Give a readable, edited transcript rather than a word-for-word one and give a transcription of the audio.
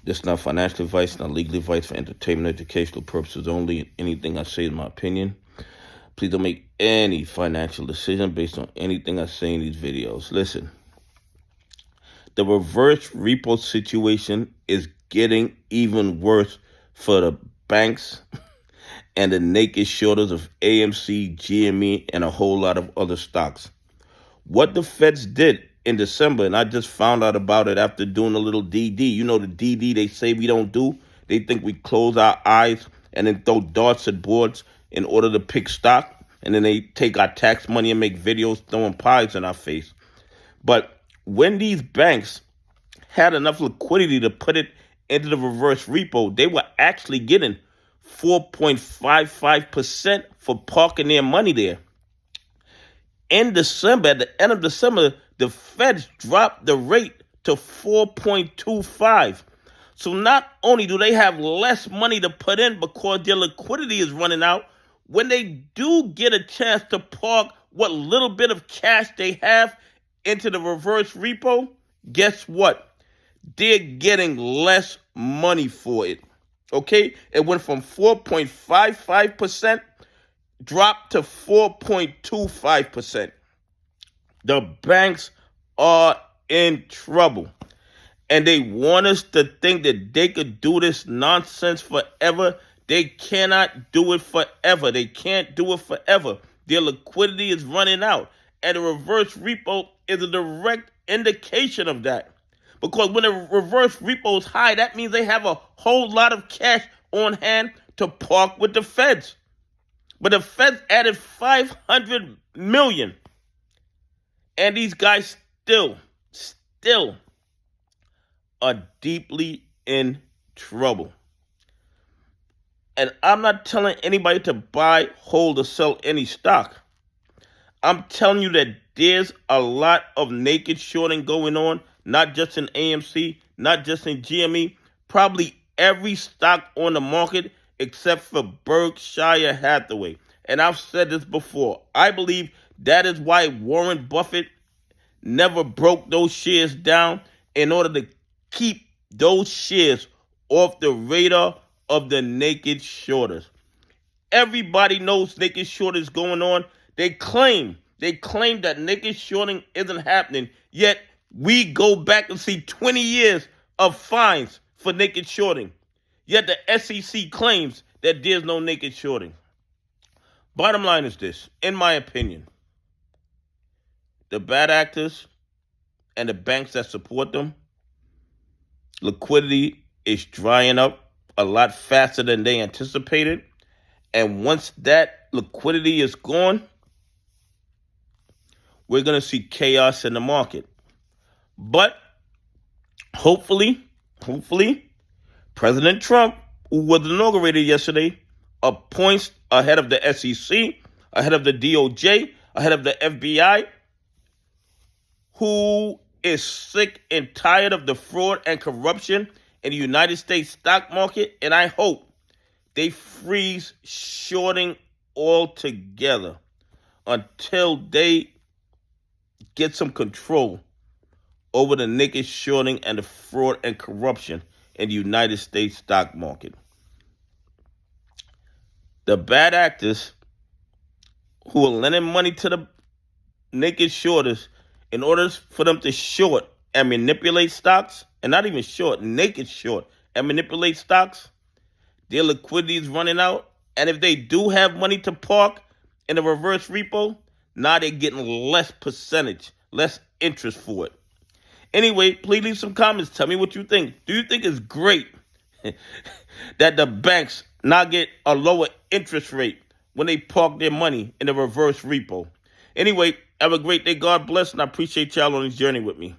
This is not financial advice, not legal advice, for entertainment, educational purposes only. Anything I say is my opinion. Please don't make any financial decision based on anything I say in these videos. Listen, the reverse repo situation is getting even worse for the banks and the naked shorters of AMC, GME, and a whole lot of other stocks. What the Feds did in December, and I just found out about it after doing a little DD. You know the DD they say we don't do? They think we close our eyes and then throw darts at boards in order to pick stock, and then they take our tax money and make videos throwing pies in our face. But when these banks had enough liquidity to put it into the reverse repo, they were actually getting 4.55% for parking their money there. In December, at the end of December, the Feds dropped the rate to 4.25. So not only do they have less money to put in because their liquidity is running out, when they do get a chance to park what little bit of cash they have into the reverse repo, guess what? They're getting less money for it. Okay? It went from 4.55% dropped to 4.25%. The banks are in trouble. And they want us to think that they could do this nonsense forever. They cannot do it forever. They can't do it forever. Their liquidity is running out. And the reverse repo is a direct indication of that. Because when a reverse repo is high, that means they have a whole lot of cash on hand to park with the Feds. But the Feds added $500 million. And these guys still are deeply in trouble. And I'm not telling anybody to buy, hold, or sell any stock. I'm telling you that there's a lot of naked shorting going on, not just in AMC, not just in GME, probably every stock on the market except for Berkshire Hathaway. And I've said this before. I believe that is why Warren Buffett never broke those shares down, in order to keep those shares off the radar of the naked shorters. Everybody knows naked short is going on. They claim that naked shorting isn't happening, yet we go back and see 20 years of fines for naked shorting. Yet the SEC claims that there's no naked shorting. Bottom line is this, in my opinion, the bad actors and the banks that support them, liquidity is drying up a lot faster than they anticipated. And once that liquidity is gone, we're going to see chaos in the market. But hopefully, President Trump, who was inaugurated yesterday, appoints ahead of the SEC, ahead of the DOJ, ahead of the FBI, who is sick and tired of the fraud and corruption in the United States stock market. And I hope they freeze shorting altogether until they get some control over the naked shorting and the fraud and corruption in the United States stock market. The bad actors who are lending money to the naked shorters in order for them to short and manipulate stocks, and not even short, naked short and manipulate stocks, their liquidity is running out. And if they do have money to park in a reverse repo, now they're getting less percentage, less interest for it. Anyway, please leave some comments. Tell me what you think. Do you think it's great that the banks now get a lower interest rate when they park their money in a reverse repo? Anyway, have a great day. God bless, and I appreciate y'all on this journey with me.